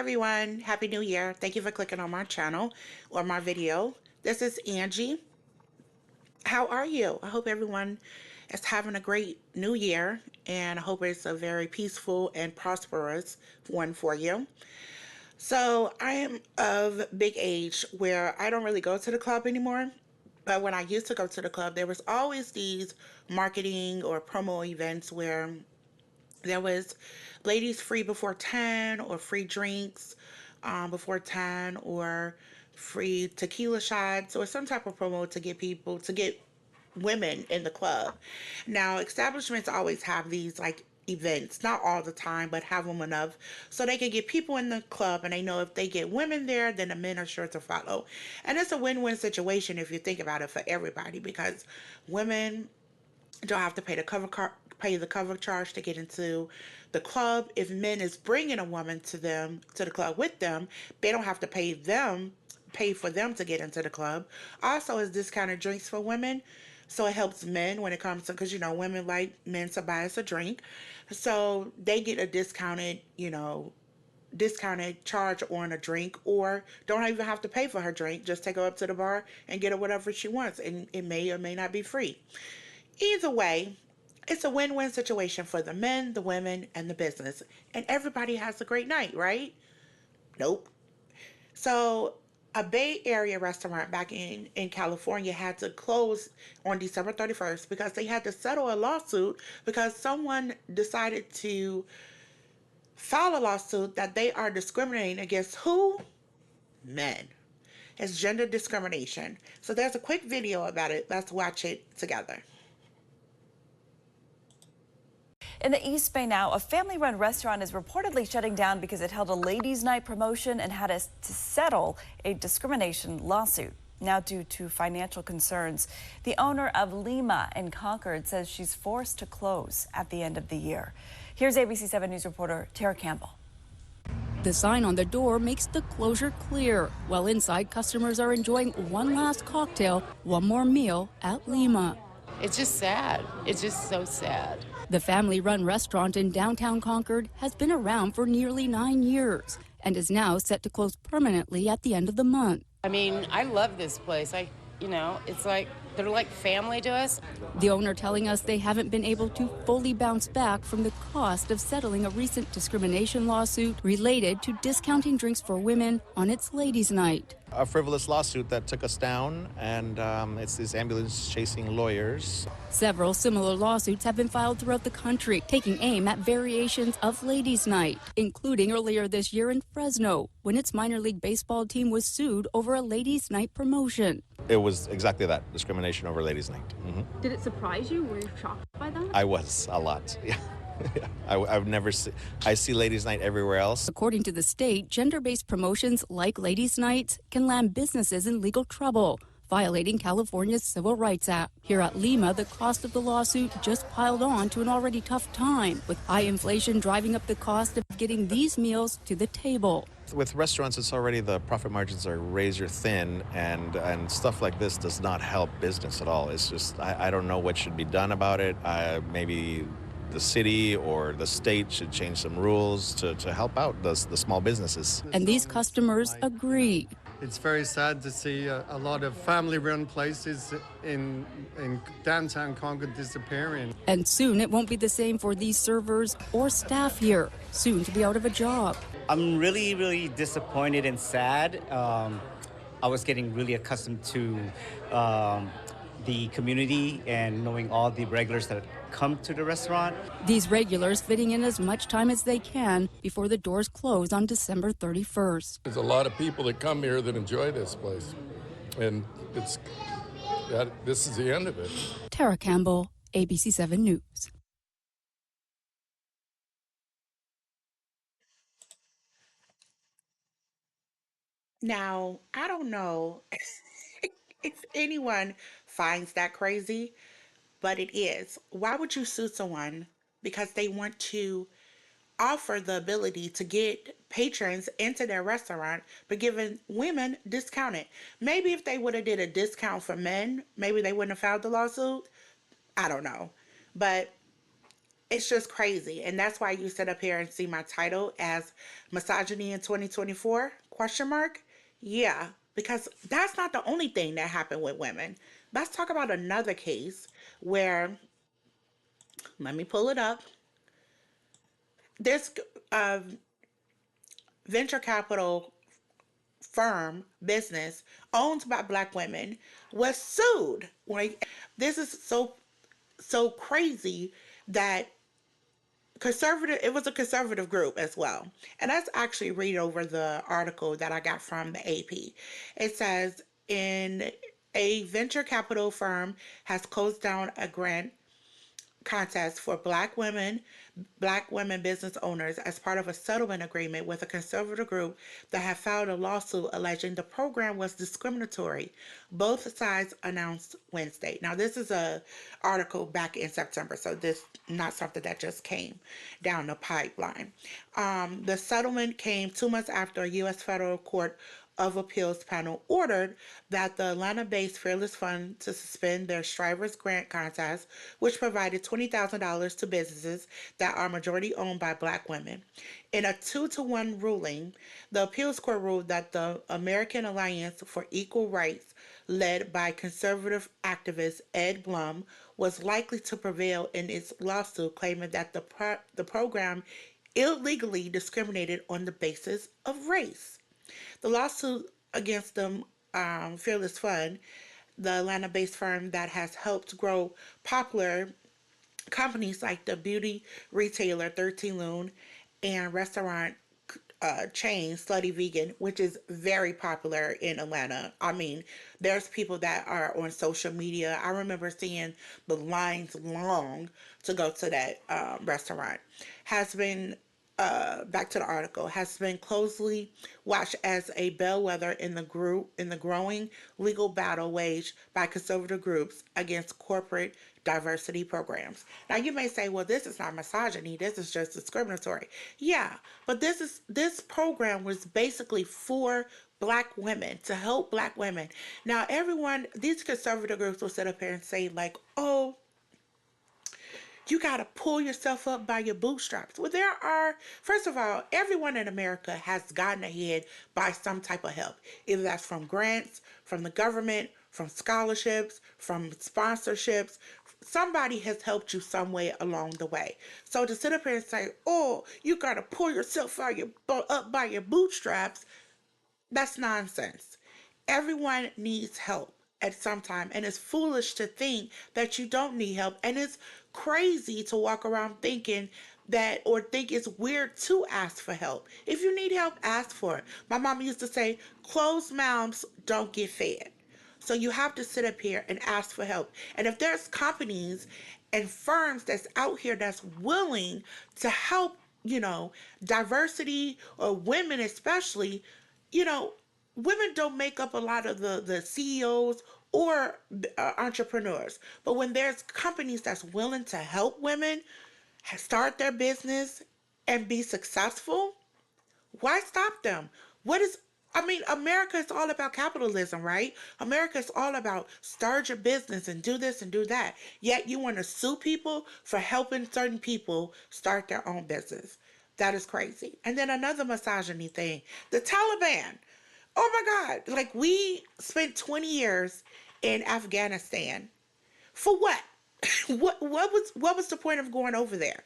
everyone. Happy New Year. Thank you for clicking on my channel or my video. This is Angie. How are you? I hope everyone is having a great new year, and I hope it's a very peaceful and prosperous one for you. So I am of big age where I don't really go to the club anymore. But when I used to go to the club, there was always these marketing or promo events where there was ladies free before 10 or free drinks before 10 or free tequila shots or some type of promo to get people to get women in the club. Now establishments always have these like events, not all the time, but have them enough so they can get people in the club, and they know if they get women there, then the men are sure to follow. And it's a win-win situation if you think about it for everybody, because women don't have to pay the cover charge to get into the club. If men is bringing a woman to the club with them, they don't have to pay for them to get into the club. Also, is discounted drinks for women, so it helps men when it comes to, because women like men to buy us a drink, so they get a discounted charge on a drink, or don't even have to pay for her drink. Just take her up to the bar and get her whatever she wants, and it may or may not be free. Either way, it's a win-win situation for the men, the women, and the business. And everybody has a great night, right? Nope. So, a Bay Area restaurant back in California had to close on December 31st because they had to settle a lawsuit because someone decided to file a lawsuit that they are discriminating against who? Men. It's gender discrimination. So there's a quick video about it. Let's watch it together. In the East Bay now, a family-run restaurant is reportedly shutting down because it held a ladies' night promotion and had to settle a discrimination lawsuit. Now, due to financial concerns, the owner of Lima in Concord says she's forced to close at the end of the year. Here's ABC 7 News reporter Tara Campbell. The sign on the door makes the closure clear, while inside customers are enjoying one last cocktail, one more meal at Lima. It's just sad. It's just so sad. The family-run restaurant in downtown Concord has been around for nearly 9 years and is now set to close permanently at the end of the month. I mean, I love this place. It's like they're like family to us. The owner telling us they haven't been able to fully bounce back from the cost of settling a recent discrimination lawsuit related to discounting drinks for women on its ladies' night. A frivolous lawsuit that took us down, and it's these ambulance chasing lawyers. Several similar lawsuits have been filed throughout the country, taking aim at variations of ladies' night, including earlier this year in Fresno, when its minor league baseball team was sued over a ladies' night promotion. It was exactly that, discrimination over ladies' night. Did it surprise you? Were you shocked by that? I was, a lot, yeah. I see ladies' night everywhere else. According to the state, gender-based promotions like ladies' nights can land businesses in legal trouble, violating California's Civil Rights Act. Here at Lima, the cost of the lawsuit just piled on to an already tough time, with high inflation driving up the cost of getting these meals to the table. With restaurants, it's already the profit margins are razor thin, and stuff like this does not help business at all. It's just, I don't know what should be done about it. Maybe the city or the state should change some rules to help out the small businesses. And these customers agree. It's very sad to see a lot of family-run places in downtown Concord disappearing. And soon it won't be the same for these servers or staff here, soon to be out of a job. I'm really, really disappointed and sad. I was getting really accustomed to the community and knowing all the regulars that come to the restaurant. These regulars fitting in as much time as they can before the doors close on December 31st. There's a lot of people that come here that enjoy this place, and this is the end of it. Tara Campbell, ABC 7 News. Now, I don't know if anyone finds that crazy, but it is. Why would you sue someone because they want to offer the ability to get patrons into their restaurant, but giving women discounted? Maybe if they would have did a discount for men, maybe they wouldn't have filed the lawsuit. I don't know. But It's just crazy. And that's why you sit up here and see my title as Misogyny in 2024 question mark. Yeah, because that's not the only thing that happened with women. Let's talk about another case where, let me pull it up. This uh, venture capital firm business owned by black women was sued. Like, this is so crazy that conservative, it was a conservative group as well. And let's actually read over the article that I got from the AP. It says, in a venture capital firm has closed down a grant contest for black women business owners as part of a settlement agreement with a conservative group that have filed a lawsuit alleging the program was discriminatory. Both sides announced Wednesday. Now this is a article back in September, so this not something that just came down the pipeline. The settlement came 2 months after a U.S. federal court of Appeals panel ordered that the Atlanta-based Fearless Fund to suspend their Strivers Grant contest, which provided $20,000 to businesses that are majority owned by black women. In a 2-to-1 ruling, the appeals court ruled that the American Alliance for Equal Rights, led by conservative activist Ed Blum, was likely to prevail in its lawsuit, claiming that the program illegally discriminated on the basis of race. The lawsuit against the Fearless Fund, the Atlanta based firm that has helped grow popular companies like the beauty retailer 13 Lune and restaurant chain Slutty Vegan, which is very popular in Atlanta. I mean, there's people that are on social media. I remember seeing the lines long to go to that restaurant. Has been back to the article, has been closely watched as a bellwether in the growing legal battle waged by conservative groups against corporate diversity programs. Now you may say, well, this is not misogyny, this is just discriminatory. Yeah, but this program was basically for black women, to help black women. Now these conservative groups will sit up here and say like, oh, you got to pull yourself up by your bootstraps. Well, first of all, everyone in America has gotten ahead by some type of help. Either that's from grants, from the government, from scholarships, from sponsorships. Somebody has helped you some way along the way. So to sit up here and say, oh, you got to pull yourself up by your bootstraps, that's nonsense. Everyone needs help at some time, and it's foolish to think that you don't need help. And it's crazy to walk around thinking that, or think it's weird to ask for help. If you need help, ask for it. My mom used to say, closed mouths don't get fed. So you have to sit up here and ask for help. And if there's companies and firms that's out here that's willing to help, diversity or women especially, you know, women don't make up a lot of the CEOs or entrepreneurs. But when there's companies that's willing to help women start their business and be successful, why stop them? America is all about capitalism, right? America is all about start your business and do this and do that. Yet you want to sue people for helping certain people start their own business. That is crazy. And then another misogyny thing, the Taliban. Oh my God. Like, we spent 20 years in Afghanistan. For what? What was the point of going over there?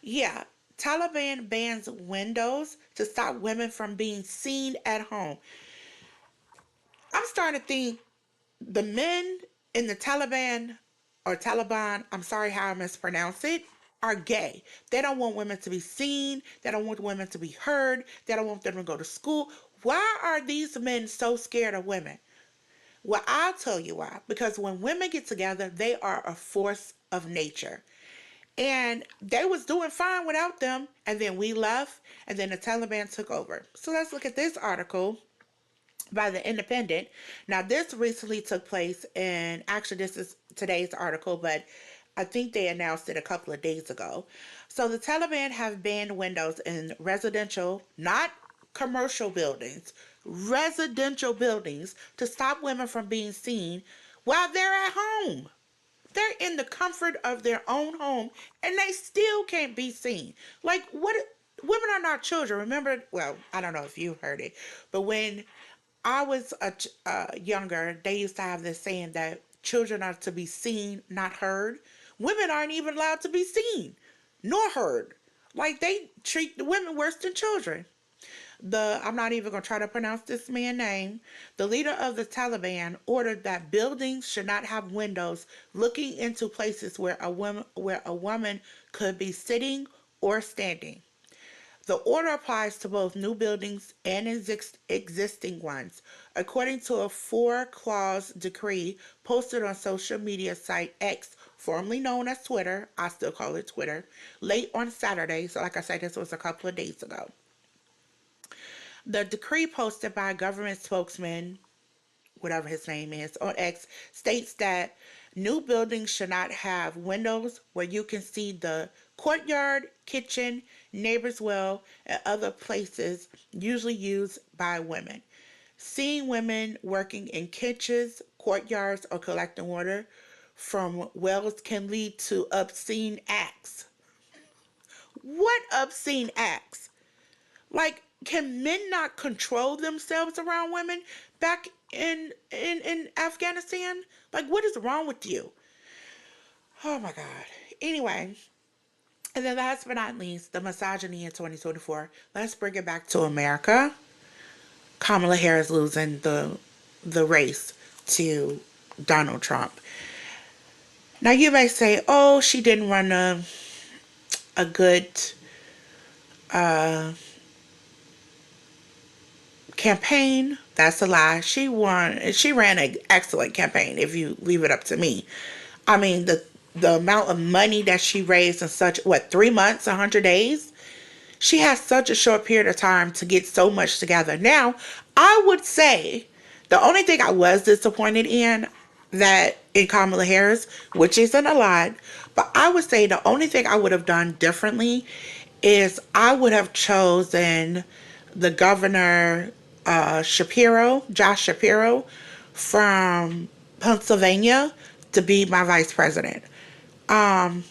Yeah, Taliban bans windows to stop women from being seen at home. I'm starting to think the men in the Taliban or Taliban, I'm sorry how I mispronounce it, are gay. They don't want women to be seen. They don't want women to be heard. They don't want them to go to school. Why are these men so scared of women? Well, I'll tell you why. Because when women get together, they are a force of nature. And they was doing fine without them. And then we left. And then the Taliban took over. So let's look at this article by the Independent. Now, this recently took place, and actually this is today's article, but I think they announced it a couple of days ago. So the Taliban have banned windows in residential, not commercial buildings, residential buildings, to stop women from being seen while they're at home. They're in the comfort of their own home and they still can't be seen. Like, what? Women are not children. Remember, well, I don't know if you heard it, but when I was younger, they used to have this saying that children are to be seen, not heard. Women aren't even allowed to be seen nor heard. Like, they treat the women worse than children. I'm not even going to try to pronounce this man's name. The leader of the Taliban ordered that buildings should not have windows looking into places where a woman could be sitting or standing. The order applies to both new buildings and existing ones, according to a four-clause decree posted on social media site X, formerly known as Twitter. I still call it Twitter. Late on Saturday, so like I said, this was a couple of days ago. The decree posted by a government spokesman, whatever his name is, on X, states that new buildings should not have windows where you can see the courtyard, kitchen, neighbor's well, and other places usually used by women. Seeing women working in kitchens, courtyards, or collecting water from wells can lead to obscene acts. What obscene acts? Like, can men not control themselves around women back in Afghanistan? Like, what is wrong with you? Oh my God. Anyway, and then last but not least, the misogyny in 2024. Let's bring it back to America. Kamala Harris losing the race to Donald Trump. Now you may say, "Oh, she didn't run a good uh, campaign." That's a lie. She won. She ran an excellent campaign. If you leave it up to me, I mean the amount of money that she raised in such 3 months, 100 days. She has such a short period of time to get so much together. Now, I would say the only thing I was disappointed in Kamala Harris, which isn't a lot, but I would say the only thing I would have done differently is I would have chosen the governor Josh Shapiro from Pennsylvania to be my vice president. Um,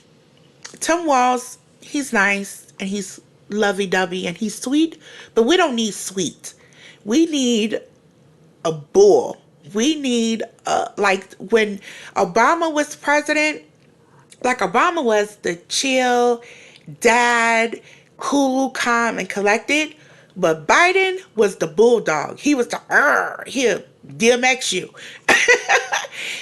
Tim Walz, he's nice and he's lovey-dovey and he's sweet, but we don't need sweet. We need a bull. We need like when Obama was president, like Obama was the chill dad, cool, calm, and collected. But Biden was the bulldog. He was the he'll DMX you.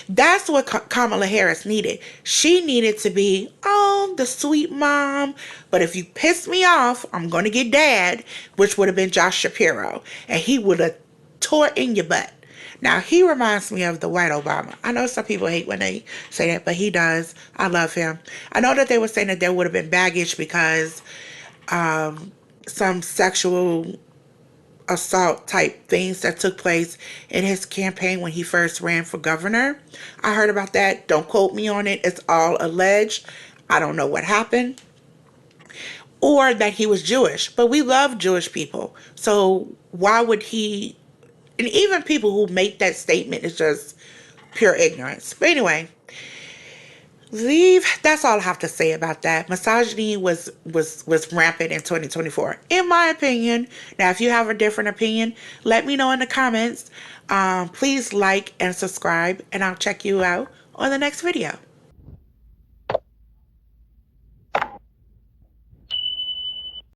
That's what Kamala Harris needed. She needed to be, oh, the sweet mom. But if you piss me off, I'm going to get dad, which would have been Josh Shapiro. And he would have tore in your butt. Now, he reminds me of the white Obama. I know some people hate when they say that, but he does. I love him. I know that they were saying that there would have been baggage because some sexual assault type things that took place in his campaign when he first ran for governor. I heard about that. Don't quote me on it. It's all alleged. I don't know what happened. Or that he was Jewish. But we love Jewish people. So why would he... And even people who make that statement is just pure ignorance. But anyway, that's all I have to say about that. Misogyny was rampant in 2024 in my opinion. Now if you have a different opinion, let me know in the comments. Please like and subscribe, and I'll check you out on the next video.